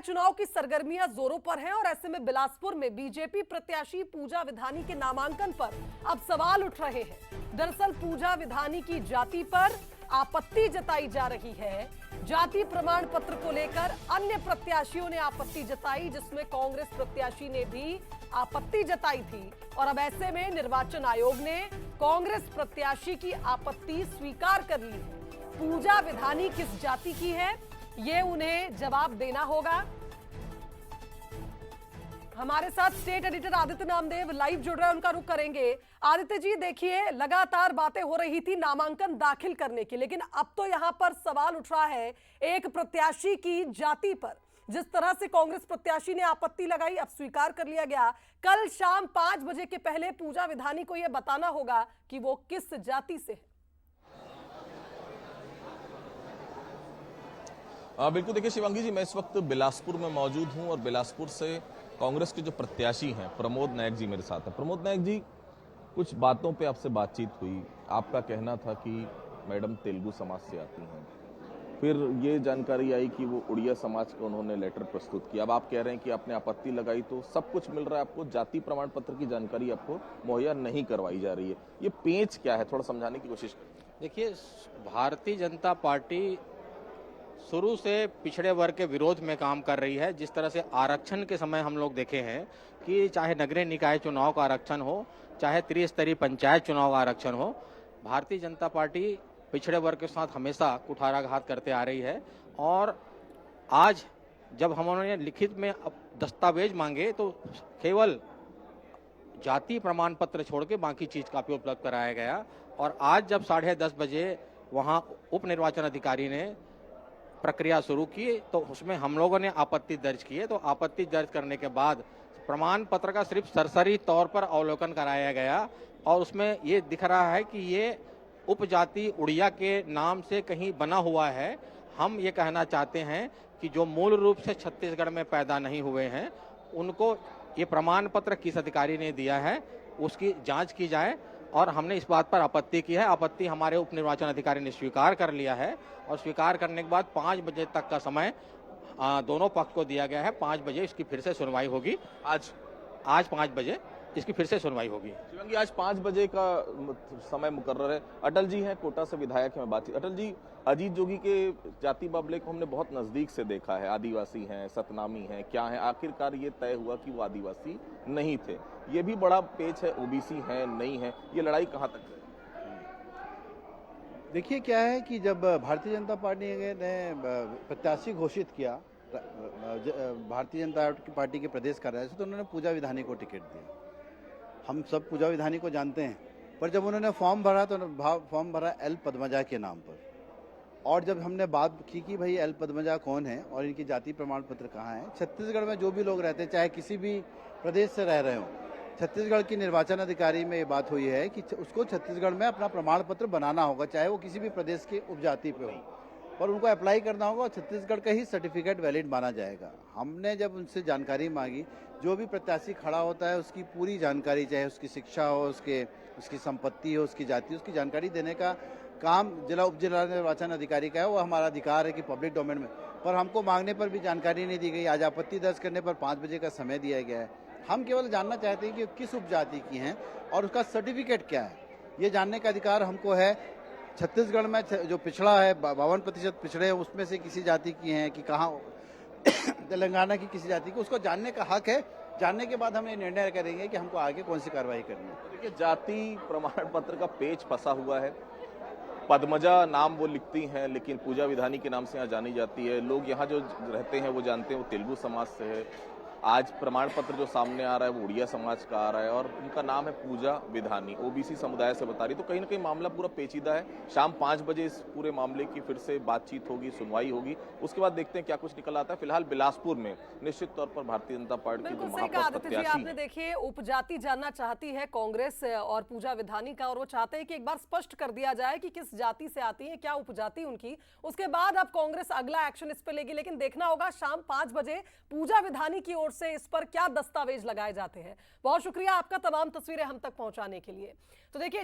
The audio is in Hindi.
चुनाव की सरगर्मियां जोरों पर हैं और ऐसे में बिलासपुर में बीजेपी प्रत्याशी पूजा विधानी के नामांकन पर अब सवाल उठ रहे हैं। दरअसल पूजा विधानी की जाति पर आपत्ति जताई जा रही है। जाति प्रमाण पत्र को लेकर अन्य प्रत्याशियों ने आपत्ति जताई, जिसमें कांग्रेस प्रत्याशी ने भी आपत्ति जताई थी। और अब ऐसे में निर्वाचन आयोग ने कांग्रेस प्रत्याशी की आपत्ति स्वीकार कर ली है। पूजा विधानी किस जाति की है, ये उन्हें जवाब देना होगा। हमारे साथ state editor Aditya Namdev live जुड़ रहे हैं, उनका रुख करेंगे। आदित्य जी, देखिए लगातार बातें हो रही थी नामांकन दाखिल करने की, लेकिन अब तो यहां पर सवाल उठ रहा है एक प्रत्याशी की जाति पर। जिस तरह से कांग्रेस प्रत्याशी ने आपत्ति लगाई, अब स्वीकार कर लिया गया। कल शाम 5 बजे के पहले पूजा विधानी को यह बताना होगा कि वो किस जाति से है। बिल्कुल, देखिए शिवांगी जी, मैं इस वक्त बिलासपुर में मौजूद हूं और बिलासपुर से कांग्रेस के जो प्रत्याशी हैं प्रमोद नायक जी मेरे साथ हैं। प्रमोद नायक जी, कुछ बातों पे आपसे बातचीत हुई। आपका कहना था कि मैडम तेलुगु समाज से आती हैं, फिर ये जानकारी आई कि वो उड़िया समाज का उन्होंने लेटर प्रस्तुत किया। अब आप कह रहे हैं कि आपने आपत्ति लगाई तो सब कुछ मिल रहा है आपको, जाति प्रमाण पत्र की जानकारी आपको मुहैया नहीं करवाई जा रही है। ये पेंच क्या है, थोड़ा समझाने की कोशिश करें। देखिए, भारतीय जनता पार्टी शुरू से पिछड़े वर्ग के विरोध में काम कर रही है। जिस तरह से आरक्षण के समय हम लोग देखे हैं कि चाहे नगरीय निकाय चुनाव का आरक्षण हो, चाहे त्रिस्तरीय पंचायत चुनाव का आरक्षण हो, भारतीय जनता पार्टी पिछड़े वर्ग के साथ हमेशा कुठाराघात करते आ रही है। और आज जब हमने लिखित में दस्तावेज मांगे तो केवल जाति प्रमाण पत्र छोड़ के बाकी चीज का भी उपलब्ध कराया गया। और आज जब 10:30 बजे वहां उप निर्वाचन अधिकारी ने प्रक्रिया शुरू की तो उसमें हम लोगों ने आपत्ति दर्ज की है। तो आपत्ति दर्ज करने के बाद प्रमाण पत्र का सिर्फ सरसरी तौर पर अवलोकन कराया गया और उसमें ये दिख रहा है कि ये उपजाति उड़िया के नाम से कहीं बना हुआ है। हम ये कहना चाहते हैं कि जो मूल रूप से छत्तीसगढ़ में पैदा नहीं हुए हैं, उनको ये प्रमाण पत्र किस अधिकारी ने दिया है उसकी जांच की जाए। और हमने इस बात पर आपत्ति की है। आपत्ति हमारे उप निर्वाचन अधिकारी ने स्वीकार कर लिया है और स्वीकार करने के बाद 5 बजे तक का समय दोनों पक्ष को दिया गया है। 5 बजे इसकी फिर से सुनवाई होगी। आज 5 बजे इसकी फिर से सुनवाई होगी। शिवांगी, आज 5 बजे का समय मुकर्रर है। अटल जी हैं, कोटा से विधायक हैं, बातचीत। अटल जी, अजीत जोगी के जाति बाबले को हमने बहुत नजदीक से देखा है। आदिवासी हैं, सतनामी हैं, क्या है, आखिरकार ये तय हुआ कि वो आदिवासी नहीं थे। ये भी बड़ा पेच है, ओबीसी है नहीं है, ये लड़ाई कहाँ तक है? देखिए, क्या है कि जब भारतीय जनता पार्टी ने प्रत्याशी घोषित किया भारतीय जनता पार्टी के प्रदेश कार्यालय से, तो उन्होंने पूजा विधानी को टिकट दिया। हम सब पूजा विधानी को जानते हैं, पर जब उन्होंने फॉर्म भरा तो फॉर्म भरा एल पद्मजा के नाम पर। और जब हमने बात की कि भाई एल पद्मजा कौन है और इनकी जाति प्रमाण पत्र कहाँ है, छत्तीसगढ़ में जो भी लोग रहते हैं, चाहे किसी भी प्रदेश से रह रहे हो, छत्तीसगढ़ की निर्वाचन अधिकारी में ये बात हुई है कि उसको छत्तीसगढ़ में अपना प्रमाण पत्र बनाना होगा, चाहे वो किसी भी प्रदेश की उपजाति पे हो, और उनको अप्लाई करना होगा और छत्तीसगढ़ का ही सर्टिफिकेट वैलिड माना जाएगा। हमने जब उनसे जानकारी मांगी, जो भी प्रत्याशी खड़ा होता है उसकी पूरी जानकारी, चाहे उसकी शिक्षा हो, उसकी संपत्ति हो, उसकी जाति, उसकी जानकारी देने का काम उप जिला निर्वाचन अधिकारी का है। वो हमारा अधिकार है कि पब्लिक डोमेन में, पर हमको मांगने पर भी जानकारी नहीं दी गई। आज आपत्ति दर्ज करने पर 5 बजे का समय दिया गया है। हम केवल जानना चाहते हैं कि किस उपजाति की हैं और उसका सर्टिफिकेट क्या है। ये जानने का अधिकार हमको है। छत्तीसगढ़ में जो पिछड़ा है, 52% पिछड़े हैं, उसमें से किसी जाति की हैं कि कहाँ तेलंगाना की किसी जाति की, उसको जानने का हक है। जानने के बाद हम ये निर्णय करेंगे कि हमको आगे कौन सी कार्रवाई करनी है। देखिए, जाति प्रमाण पत्र का पेच फंसा हुआ है। पद्मजा नाम वो लिखती हैं, लेकिन पूजा विधानी के नाम से यहाँ जानी जाती है। लोग यहाँ जो रहते हैं वो जानते हैं वो तेलुगु समाज से है। आज प्रमाण पत्र जो सामने आ रहा है वो उड़िया समाज का आ रहा है और उनका नाम है पूजा विधानी, ओबीसी समुदाय से बता रही। तो कहीं ना कहीं मामला पूरा पेचीदा है। शाम 5 बजे इस पूरे मामले की फिर से बातचीत होगी, सुनवाई होगी, उसके बाद देखते हैं क्या कुछ निकल आता है। फिलहाल बिलासपुर में निश्चित तौर पर भारतीय जनता पार्टी की जो महाप्रत्याशी, आपने देखिए उपजाति जानना चाहती है कांग्रेस और पूजा विधानी का, और वो चाहते हैं कि एक बार स्पष्ट कर दिया जाए कि किस जाति से आती है, क्या उपजाति उनकी। उसके बाद अब कांग्रेस अगला एक्शन इस पे लेगी, लेकिन देखना होगा शाम 5 बजे पूजा विधानी की ओर से इस पर क्या दस्तावेज लगाए जाते हैं। बहुत शुक्रिया आपका तमाम तस्वीरें हम तक पहुंचाने के लिए। तो देखिए